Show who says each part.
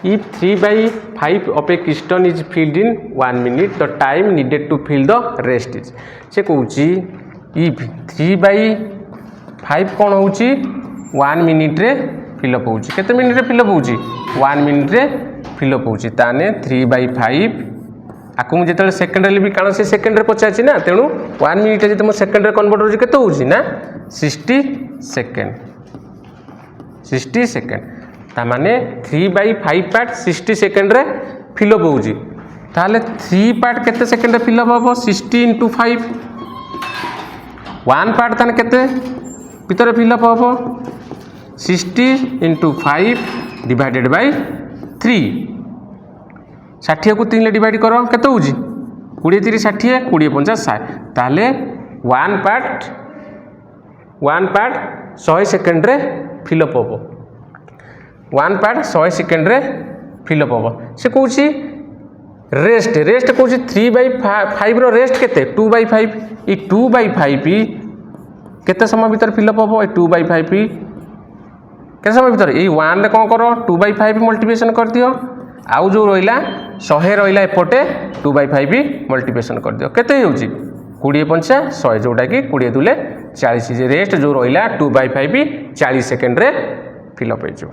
Speaker 1: If 3/5 of a piston is filled in 1 minute, the time needed to fill the rest is. से Cauchy if 3/5 कौन होची 1 minute रे fill up होची केते minute रे फिलअप होची 1 मिनिट रे फिलअप होची ताने 3/5 आकु मु जेतले सेकंड रे भी कारण से सेकंड रे पचाची ना तेनु 1 मिनिट जे तुम सेकंड रे कन्वर्ट होची केते होची ना 60 सेकंड तामाने 3/5 पार्ट 60 सेकंड रे फिलअप होउची ताले 3 पार्ट केते सेकंड रे फिलअप होबो 60 * 5 1 पार्ट ताने केते भीतर फिलअप होबो 60 * 5 डिवाइडेड बाय 3 60 को 3 ले डिवाइड करो केते होउची 20 30 60 20 50 60 ताले 1 पार्ट 100 सेकंड रे फिलअप होबो 1 पार्ट 100 सेकंड रे फिलअप होबो से कहूची रेस्ट कहूची 3/5 रो रेस्ट केते 2/5 ई 2/5 केते समय भीतर फिलअप होबो 2/5 केते समय भीतर ए 1 रे कोन करो 2/5 मल्टीप्लिकेशन कर दियो आउ जो रोइला 100 रोइला एपटे 2/5 मल्टीप्लिकेशन कर दियो केते होउची 20 50 100 जोटा कि 20 दुले 40 जे रेस्ट जो रोइला 2/5 40 सेकंड रे फिलअप हो जो।